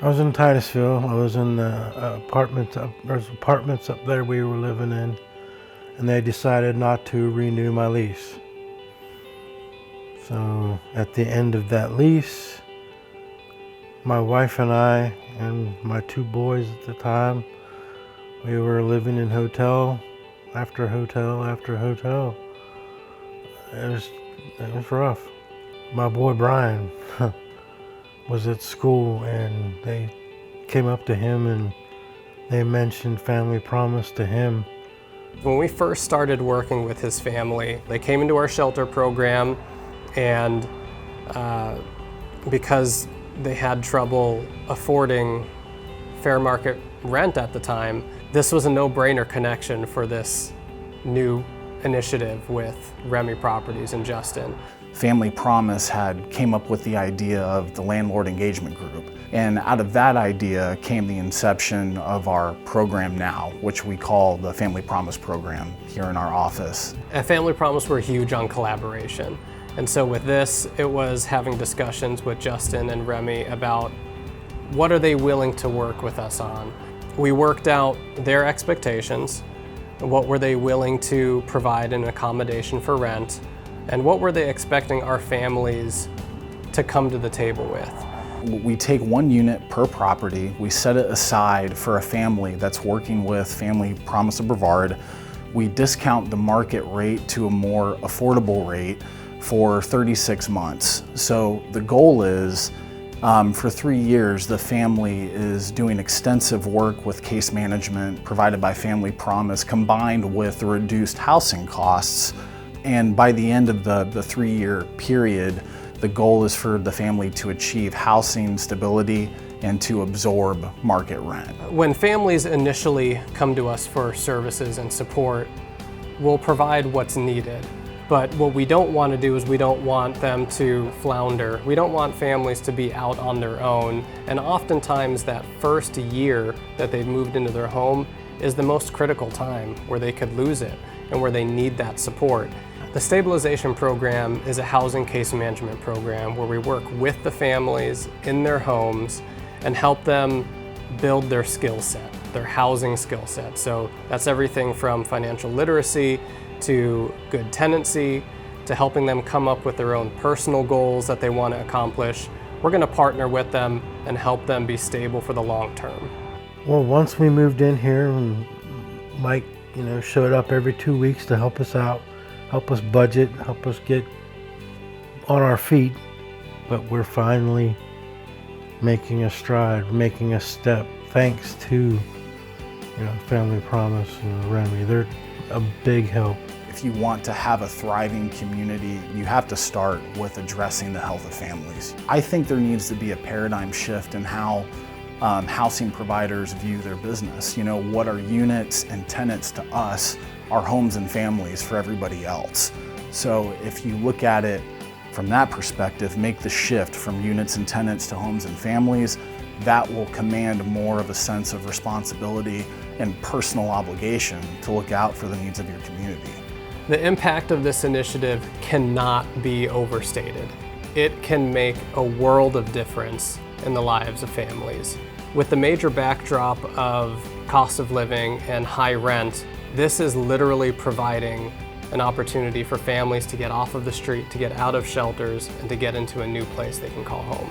I was in Titusville. I was in the apartments up. There's apartments up there we were living in, and they decided not to renew my lease. So at the end of that lease, my wife and I and my two boys at the time, we were living in hotel after hotel after hotel. It was rough. My boy Brian was at school, and they came up to him and they mentioned Family Promise to him. When we first started working with his family, they came into our shelter program, and because they had trouble affording fair market rent at the time, this was a no-brainer connection for this new initiative with Remy Properties and Justin. Family Promise came up with the idea of the Landlord Engagement Group. And out of that idea came the inception of our program now, which we call the Family Promise program here in our office. At Family Promise, we're huge on collaboration. And so with this, it was having discussions with Justin and Remy about what are they willing to work with us on. We worked out their expectations, what were they willing to provide in accommodation for rent, and what were they expecting our families to come to the table with. We take one unit per property, we set it aside for a family that's working with Family Promise of Brevard. We discount the market rate to a more affordable rate for 36 months. So the goal is, for 3 years, the family is doing extensive work with case management provided by Family Promise, combined with the reduced housing costs. And by the end of the 3-year period, the goal is for the family to achieve housing stability and to absorb market rent. When families initially come to us for services and support, we'll provide what's needed. But what we don't want to do is we don't want them to flounder. We don't want families to be out on their own. And oftentimes that first year that they've moved into their home is the most critical time where they could lose it and where they need that support. The stabilization program is a housing case management program where we work with the families in their homes and help them build their skill set, their housing skill set. So that's everything from financial literacy to good tenancy, to helping them come up with their own personal goals that they want to accomplish. We're going to partner with them and help them be stable for the long term. Well, once we moved in here, and Mike, showed up every 2 weeks to help us out, help us budget, help us get on our feet. But we're finally making a stride, making a step, thanks to Family Promise and Remy. They're a big help. If you want to have a thriving community, you have to start with addressing the health of families. I think there needs to be a paradigm shift in how housing providers view their business. What are units and tenants to us are homes and families for everybody else. So if you look at it from that perspective, make the shift from units and tenants to homes and families, that will command more of a sense of responsibility and personal obligation to look out for the needs of your community. The impact of this initiative cannot be overstated. It can make a world of difference in the lives of families. With the major backdrop of cost of living and high rent, this is literally providing an opportunity for families to get off of the street, to get out of shelters, and to get into a new place they can call home.